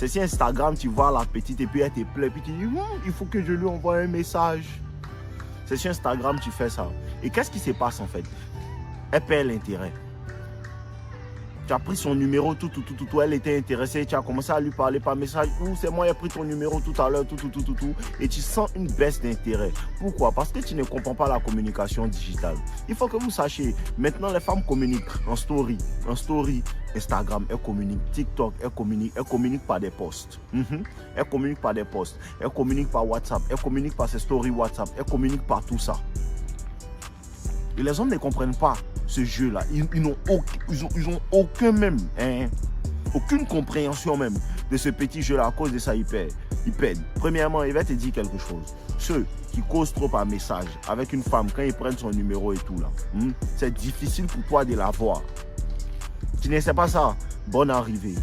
C'est si Instagram, tu vois la petite et puis elle te plaît, puis tu dis, il faut que je lui envoie un message. C'est sur Instagram, tu fais ça. Et qu'est-ce qui se passe en fait? Elle perd l'intérêt. Tu as pris son numéro, elle était intéressée, tu as commencé à lui parler par message, ou c'est moi, j'ai pris ton numéro tout à l'heure, et tu sens une baisse d'intérêt. Pourquoi? Parce que tu ne comprends pas la communication digitale. Il faut que vous sachiez, maintenant les femmes communiquent en story, Instagram, elles communiquent, TikTok, elles communiquent par des posts. Elles communiquent par des posts, elles communiquent par WhatsApp, elles communiquent par ses stories WhatsApp, elles communiquent par tout ça. Et les hommes ne comprennent pas ce jeu-là. Ils n'ont aucun même, aucune compréhension même de ce petit jeu-là. À cause de ça, ils perdent. Premièrement, il va te dire quelque chose. Ceux qui causent trop par message avec une femme, quand ils prennent son numéro et tout là, c'est difficile pour toi de la voir. Tu ne sais pas ça? Bonne arrivée.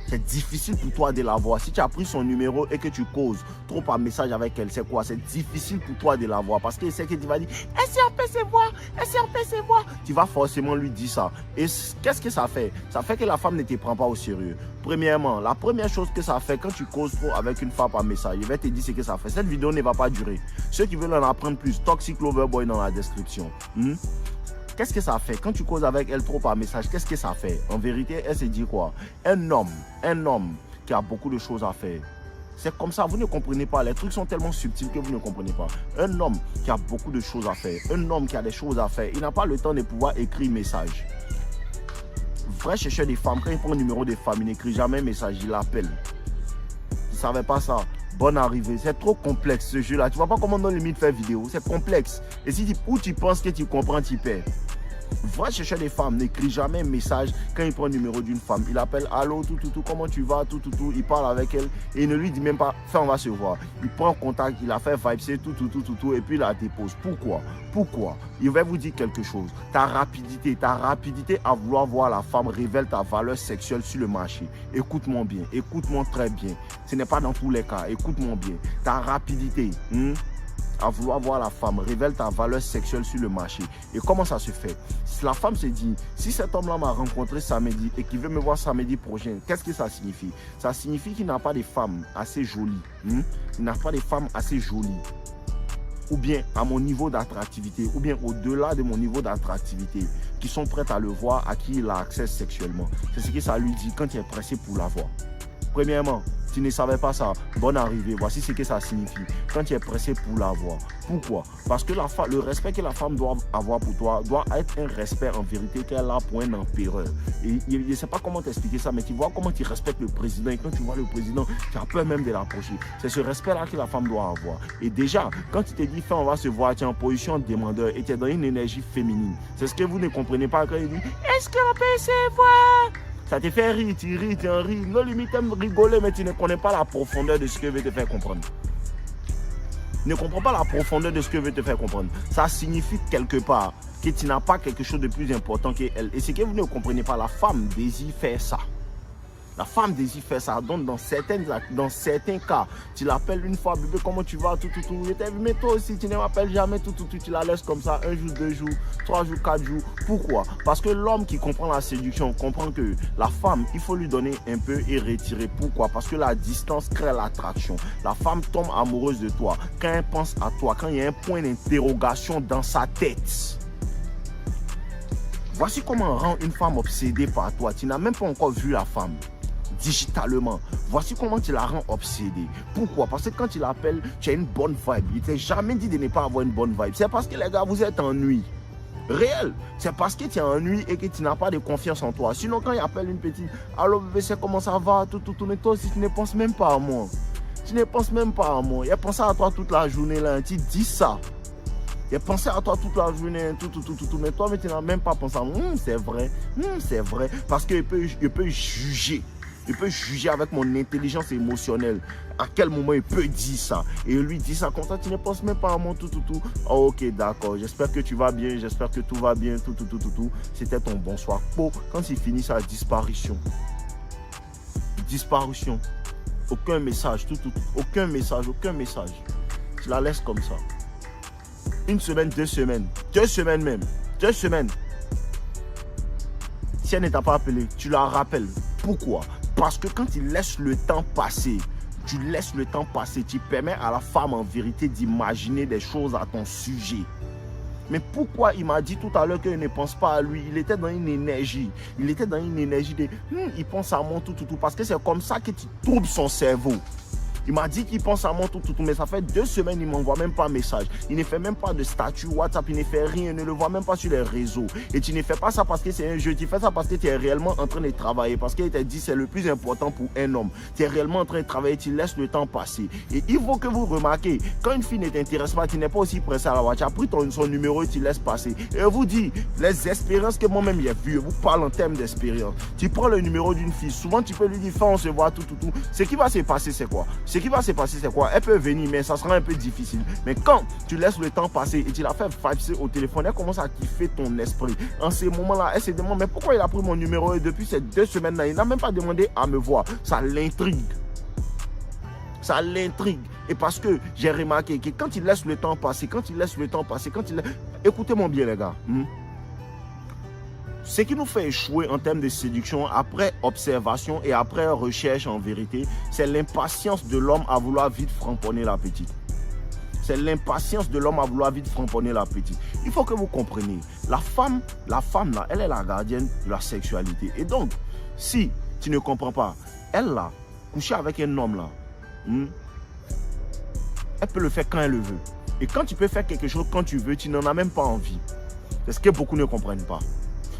C'est difficile pour toi de la voir. Si tu as pris son numéro et que tu causes trop par message avec elle, c'est quoi? C'est difficile pour toi de la voir. Parce que c'est que tu vas dire, c'est moi. Tu vas forcément lui dire ça. Et qu'est-ce que ça fait? Ça fait que la femme ne te prend pas au sérieux. Premièrement, la première chose que ça fait quand tu causes trop avec une femme par message, je vais te dire ce que ça fait. Cette vidéo ne va pas durer. Ceux qui veulent en apprendre plus, Toxic Lover Boy dans la description. Qu'est-ce que ça fait? Quand tu causes avec elle trop par message, qu'est-ce que ça fait? En vérité, elle se dit quoi? Un homme qui a beaucoup de choses à faire. C'est comme ça, vous ne comprenez pas. Les trucs sont tellement subtils que vous ne comprenez pas. Un homme qui a beaucoup de choses à faire, un homme qui a des choses à faire, il n'a pas le temps de pouvoir écrire message. Vrai chercheur des femmes, quand il prend le numéro des femmes, il n'écrit jamais un message, il l'appelle. Tu ne savais pas ça? Bonne arrivée. C'est trop complexe ce jeu-là. Tu vois pas comment on limite faire vidéo. C'est complexe. Et si tu penses que tu comprends, tu perds. Vrai chercheur des femmes n'écrit jamais un message quand il prend le numéro d'une femme. Il appelle, allô, comment tu vas, il parle avec elle et il ne lui dit même pas, on va se voir. Il prend contact, il a fait vibe, et puis il la dépose. Pourquoi? Il va vous dire quelque chose. Ta rapidité à vouloir voir la femme révèle ta valeur sexuelle sur le marché. Écoute-moi bien, écoute-moi très bien. Ce n'est pas dans tous les cas, écoute-moi bien. Ta rapidité, à vouloir voir la femme révèle ta valeur sexuelle sur le marché. Et comment ça se fait? Si la femme se dit, si cet homme-là m'a rencontré samedi et qu'il veut me voir samedi prochain, qu'est-ce que ça signifie? Ça signifie qu'il n'a pas de femmes assez jolies. Il n'a pas de femmes assez jolies. Ou bien à mon niveau d'attractivité, ou bien au-delà de mon niveau d'attractivité, qui sont prêtes à le voir, à qui il a accès sexuellement. C'est ce que ça lui dit quand il est pressé pour la voir. Premièrement, tu ne savais pas ça, bonne arrivée, voici ce que ça signifie quand tu es pressé pour la voir. Pourquoi? Parce que le respect que la femme doit avoir pour toi doit être un respect en vérité qu'elle a pour un empereur. Et je ne sais pas comment t'expliquer ça, mais tu vois comment tu respectes le président. Et quand tu vois le président, tu as peur même de l'approcher. C'est ce respect-là que la femme doit avoir. Et déjà, quand tu te dis, on va se voir, tu es en position de demandeur et tu es dans une énergie féminine. C'est ce que vous ne comprenez pas quand il dit, est-ce qu'on peut se voir? Ça te fait rire, tu en ris. Non, limite, tu aimes rigoler, mais tu ne connais pas la profondeur de ce que veut te faire comprendre. Ne comprends pas la profondeur de ce que veut te faire comprendre. Ça signifie quelque part que tu n'as pas quelque chose de plus important qu'elle. Et c'est que vous ne comprenez pas, la femme désire faire ça. La femme désire faire ça. Donc, dans certains cas, tu l'appelles une fois, bébé, comment tu vas, mais toi aussi, tu ne m'appelles jamais, tu la laisses comme ça, 1 jour, 2 jours, 3 jours, 4 jours. Pourquoi? Parce que l'homme qui comprend la séduction comprend que la femme, il faut lui donner un peu et retirer. Pourquoi? Parce que la distance crée l'attraction. La femme tombe amoureuse de toi quand elle pense à toi, quand il y a un point d'interrogation dans sa tête. Voici comment rend une femme obsédée par toi. Tu n'as même pas encore vu la femme. Digitalement, voici comment tu la rends obsédée. Pourquoi? Parce que quand tu l'appelles, tu as une bonne vibe. Il ne t'est jamais dit de ne pas avoir une bonne vibe. C'est parce que les gars, vous êtes ennuyés. Réel. C'est parce que tu es ennuyé et que tu n'as pas de confiance en toi. Sinon, quand il appelle une petite, allô bébé, c'est comment ça va, mais toi aussi, tu ne penses même pas à moi. Tu ne penses même pas à moi. Il a pensé à toi toute la journée là. Tu dis ça. Il a pensé à toi toute la journée, mais toi, mais tu n'as même pas pensé à moi. C'est vrai. C'est vrai. Parce qu'il peut juger. Il peut juger avec mon intelligence émotionnelle à quel moment il peut dire ça. Et il lui dit ça comme ça, tu ne penses même pas à moi, Oh, ok, d'accord, j'espère que tu vas bien, j'espère que tout va bien, C'était ton bonsoir. Quand il finit sa disparition. Disparition. Aucun message, aucun message. Tu la laisses comme ça. 1 semaine, 2 semaines. 2 semaines même. 2 semaines. Si elle ne t'a pas appelé, tu la rappelles. Pourquoi? Parce que quand tu laisses le temps passer, tu laisses le temps passer, tu permets à la femme en vérité d'imaginer des choses à ton sujet. Mais pourquoi il m'a dit tout à l'heure qu'il ne pense pas à lui? Il était dans une énergie. Il était dans une énergie de il pense à moi tout. Parce que c'est comme ça que tu troubles son cerveau. Il m'a dit qu'il pense à moi tout, mais ça fait 2 semaines, il ne m'envoie même pas de message. Il ne fait même pas de statut WhatsApp, il ne fait rien, il ne le voit même pas sur les réseaux. Et tu ne fais pas ça parce que c'est un jeu, tu fais ça parce que tu es réellement en train de travailler. Parce qu'il t'a dit c'est le plus important pour un homme. Tu es réellement en train de travailler, tu laisses le temps passer. Et il faut que vous remarquez, quand une fille ne t'intéresse pas, tu n'es pas aussi pressé à la voir. Tu as pris son numéro et tu laisses passer. Et je vous dis, les expériences que moi-même j'ai vues, je vous parle en termes d'expérience. Tu prends le numéro d'une fille, souvent tu peux lui dire, on se voit tout. Ce qui va se passer, c'est quoi? Ce qui va se passer, c'est quoi? Elle peut venir, mais ça sera un peu difficile. Mais quand tu laisses le temps passer et tu la fais vibrer au téléphone, elle commence à kiffer ton esprit. En ces moments-là, elle se demande, mais pourquoi il a pris mon numéro et depuis ces 2 semaines-là, il n'a même pas demandé à me voir. Ça l'intrigue. Ça l'intrigue. Et parce que j'ai remarqué que quand il laisse le temps passer, écoutez-moi bien les gars. Ce qui nous fait échouer en termes de séduction, après observation et après recherche en vérité, c'est l'impatience de l'homme à vouloir vite framponner la petite. C'est l'impatience de l'homme à vouloir vite framponner la petite. Il faut que vous compreniez, la femme là, elle est la gardienne de la sexualité. Et donc, si tu ne comprends pas, elle là, coucher avec un homme là, elle peut le faire quand elle le veut. Et quand tu peux faire quelque chose quand tu veux, tu n'en as même pas envie. C'est ce que beaucoup ne comprennent pas.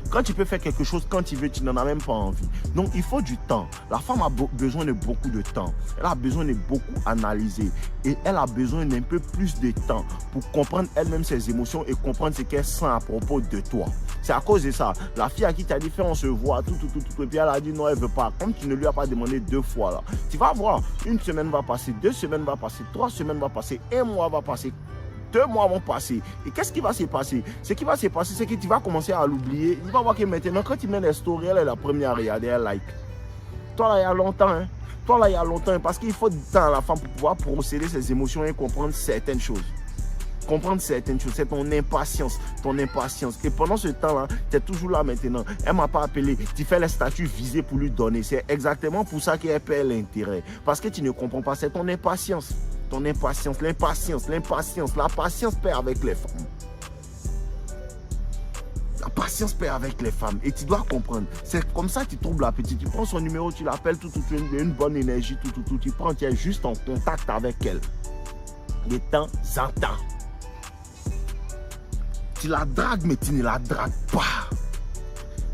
Quand tu peux faire quelque chose quand tu veux, tu n'en as même pas envie. Donc, il faut du temps. La femme a besoin de beaucoup de temps. Elle a besoin de beaucoup analyser. Et elle a besoin d'un peu plus de temps pour comprendre elle-même ses émotions et comprendre ce qu'elle sent à propos de toi. C'est à cause de ça. La fille à qui tu as dit, on se voit, tout. Et puis elle a dit non, elle ne veut pas. Comme tu ne lui as pas demandé 2 fois là. Tu vas voir, 1 semaine va passer, 2 semaines va passer, 3 semaines va passer, 1 mois va passer. 2 mois vont passer. Et qu'est-ce qui va se passer? Ce qui va se passer, c'est que tu vas commencer à l'oublier. Il va voir que maintenant, quand tu mets les stories, elle est la première à regarder, elle like. Toi là, il y a longtemps, hein. Toi là, il y a longtemps, parce qu'il faut du temps à la femme pour pouvoir procéder ses émotions et comprendre certaines choses. Comprendre certaines choses, c'est ton impatience. Et pendant ce temps-là, tu es toujours là maintenant. Elle ne m'a pas appelé. Tu fais les statuts visés pour lui donner. C'est exactement pour ça qu'elle perd l'intérêt. Parce que tu ne comprends pas, c'est ton impatience. Ton impatience, l'impatience. La patience perd avec les femmes. La patience perd avec les femmes. Et tu dois comprendre. C'est comme ça que tu troubles la petite. Tu prends son numéro, tu l'appelles, tu as une bonne énergie, tout. Tu prends, tu es juste en contact avec elle. De temps en temps. Tu la dragues, mais tu ne la dragues pas.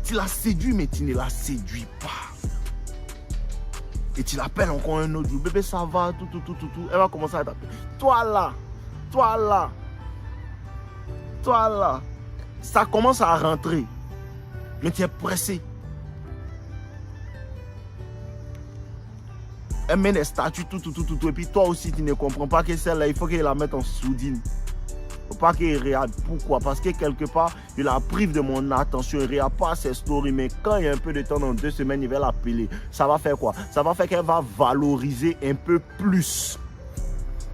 Tu la séduis, mais tu ne la séduis pas. Et tu l'appelles encore un autre jour. Bébé, ça va, tout. Elle va commencer à t'appeler. Toi là. Ça commence à rentrer. Mais tu es pressé. Elle met des statuts, tout. Et puis toi aussi, tu ne comprends pas que celle-là, il faut qu'elle la mette en soudine. Faut pas qu'il regarde. Pourquoi? Parce que quelque part, il la prive de mon attention. Il ne regarde pas ses stories. Mais quand il y a un peu de temps, dans 2 semaines, il va l'appeler. Ça va faire quoi? Ça va faire qu'elle va valoriser un peu plus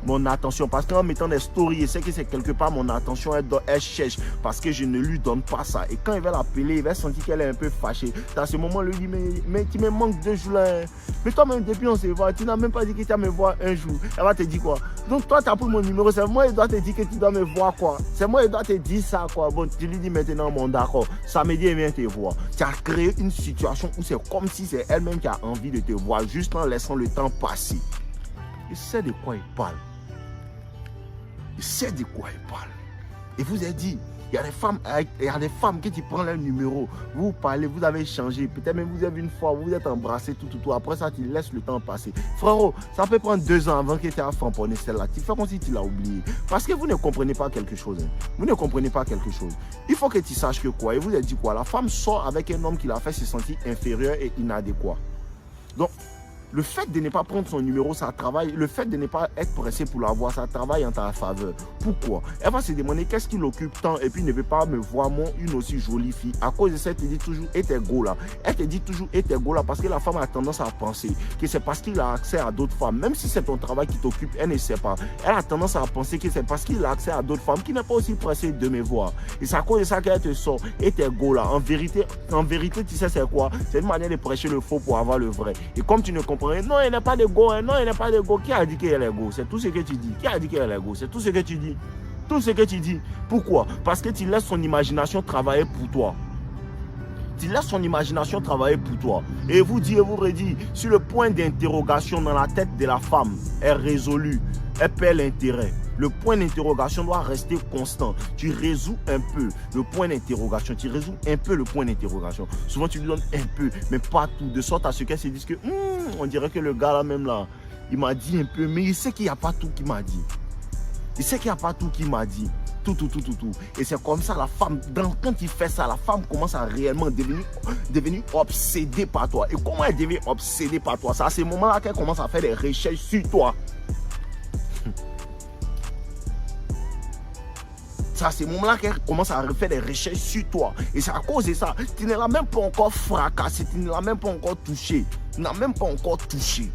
mon attention. Parce qu'en mettant des stories, il sait que c'est quelque part mon attention. Elle cherche. Parce que je ne lui donne pas ça. Et quand il va l'appeler, il va sentir qu'elle est un peu fâchée. Dans ce moment, il lui dit, mais tu me manques 2 jours là. Mais toi-même, depuis on se voit, tu n'as même pas dit que tu vas me voir un jour. Elle va te dire quoi? Donc toi, tu as pris mon numéro. C'est moi, il doit te dire que tu dois me voir quoi. C'est moi, il doit te dire ça quoi. Bon, tu lui dis maintenant, bon d'accord. Samedi, elle vient te voir. Tu as créé une situation où c'est comme si c'est elle-même qui a envie de te voir. Juste en laissant le temps passer. Il sait de quoi il parle. Il sait de quoi il parle. Et vous avez dit, il y a des femmes qui tu prends leur numéro, vous parlez, vous avez changé, peut-être même vous avez une fois, vous êtes embrassé, tout. Après ça, tu laisses le temps passer. Frérot, ça peut prendre 2 ans avant que tu aies framponné celle-là. Tu fais comme si tu l'as oublié. Parce que vous ne comprenez pas quelque chose. Hein. Vous ne comprenez pas quelque chose. Il faut que tu saches que quoi. Et vous avez dit quoi? La femme sort avec un homme qui l'a fait se sentir inférieur et inadéquat. Donc, Le fait de ne pas prendre son numéro, ça travaille. Le fait de ne pas être pressé pour l'avoir, ça travaille en ta faveur. Pourquoi? Elle va se demander qu'est-ce qui l'occupe tant et puis ne veut pas me voir, moi, une aussi jolie fille. À cause de ça, elle te dit toujours, et t'es go là. Elle te dit toujours, et t'es go là, parce que la femme a tendance à penser que c'est parce qu'il a accès à d'autres femmes. Même si c'est ton travail qui t'occupe, elle ne sait pas. Elle a tendance à penser que c'est parce qu'il a accès à d'autres femmes qui n'est pas aussi pressé de me voir. Et c'est à cause de ça qu'elle te sort, et t'es go là. En vérité, tu sais c'est quoi? C'est une manière de prêcher le faux pour avoir le vrai. Et comme tu ne comprends rien, non, il n'est pas de go, hein, non, il n'est pas de go. Qui a dit qu'elle est go? C'est tout ce que tu dis. Qui a dit qu'elle est go? C'est tout ce que tu dis. Tout ce que tu dis. Pourquoi? Parce que tu laisses son imagination travailler pour toi. Tu laisses son imagination travailler pour toi. Et vous dit et vous redit, si le point d'interrogation dans la tête de la femme est résolu, elle perd l'intérêt. Le point d'interrogation doit rester constant. Tu résous un peu le point d'interrogation. Tu résous un peu le point d'interrogation. Souvent, tu lui donnes un peu, mais pas tout. De sorte à ce qu'elle se dise que, on dirait que le gars là même là, il m'a dit un peu, mais il sait qu'il n'y a pas tout qu'il m'a dit. Il sait qu'il n'y a pas tout qu'il m'a dit. Tout. Et c'est comme ça, la femme, quand il fait ça, la femme commence à réellement devenir obsédée par toi. Et comment elle devient obsédée par toi? C'est à ce moment-là qu'elle commence à faire des recherches sur toi. C'est à ce moment-là qu'elle commence à faire des recherches sur toi. Et c'est à cause de ça, tu ne l'as même pas encore fracassé, tu ne l'as même pas encore touché. Tu n'as même pas encore touché.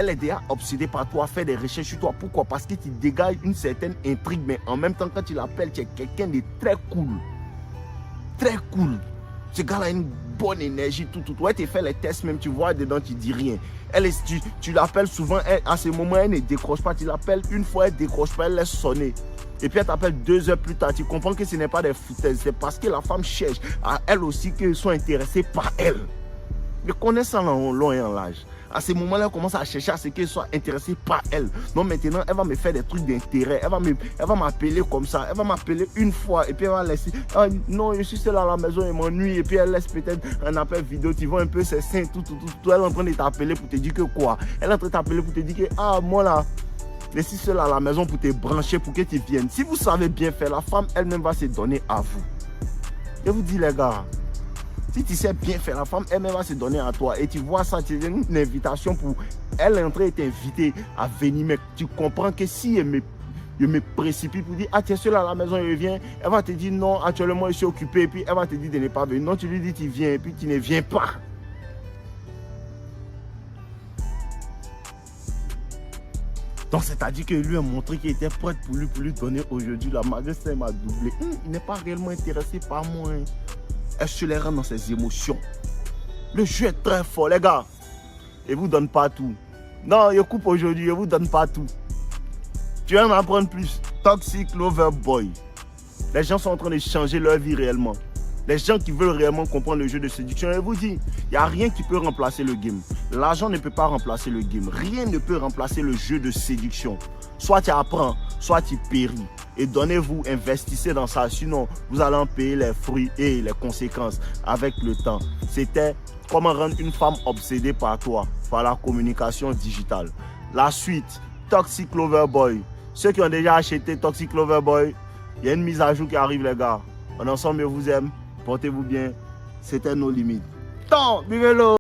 Elle est déjà obsédée par toi, faire des recherches sur toi. Pourquoi? Parce que tu dégages une certaine intrigue, mais en même temps, quand tu l'appelles, tu es quelqu'un de très cool. Très cool. Ce gars-là a une bonne énergie, tout. Ouais, tu fais les tests, même tu vois dedans, tu dis rien. Tu l'appelles souvent, à ce moment, elle ne décroche pas. Tu l'appelles une fois, elle ne décroche pas, elle laisse sonner. Et puis elle t'appelle 2 heures plus tard. Tu comprends que ce n'est pas des foutaises. C'est parce que la femme cherche à elle aussi qu'ils sont intéressés par elle. Mais connaissant en long et en large. À ce moment-là, elle commence à chercher à ce qu'elle soit intéressée par elle. Donc maintenant, elle va me faire des trucs d'intérêt. Elle va m'appeler comme ça. Elle va m'appeler une fois et puis elle va laisser. Non, je suis seule à la maison, elle m'ennuie. Et puis elle laisse peut-être un appel vidéo. Tu vois un peu ses seins, tout. Elle est en train de t'appeler pour te dire que quoi? Elle est en train de t'appeler pour te dire que, moi là, je suis seule à la maison pour te brancher, pour que tu viennes. Si vous savez bien faire, la femme elle-même va se donner à vous. Je vous dis les gars. Si tu sais bien faire, la femme elle-même va se donner à toi. Et tu vois ça, tu donnes une invitation pour... Elle est en train de t'inviter à venir. Mais tu comprends que si je me précipite pour dire, tu es seul à la maison, je viens. Elle va te dire, non, actuellement, je suis occupé. Et puis, elle va te dire de ne pas venir. Non, tu lui dis, tu viens. Et puis, tu ne viens pas. Donc, c'est-à-dire que lui a montré qu'il était prêt pour lui donner aujourd'hui. La malgré ça, il m'a doublé. Il n'est pas réellement intéressé par moi. Elle se les rend dans ses émotions. Le jeu est très fort, les gars. Il ne vous donne pas tout. Non, je coupe aujourd'hui, je ne vous donne pas tout. Tu vas en apprendre plus. Toxic Lover Boy. Les gens sont en train de changer leur vie réellement. Les gens qui veulent réellement comprendre le jeu de séduction, je vous dis, il n'y a rien qui peut remplacer le game. L'argent ne peut pas remplacer le game. Rien ne peut remplacer le jeu de séduction. Soit tu apprends, soit tu péris. Et donnez-vous, investissez dans ça. Sinon, vous allez en payer les fruits et les conséquences avec le temps. C'était comment rendre une femme obsédée par toi, par la communication digitale. La suite, Toxic Lover Boy. Ceux qui ont déjà acheté Toxic Lover Boy, il y a une mise à jour qui arrive, les gars. On ensemble, je vous aime. Portez-vous bien. C'était nos limites. Tant, vivez-le.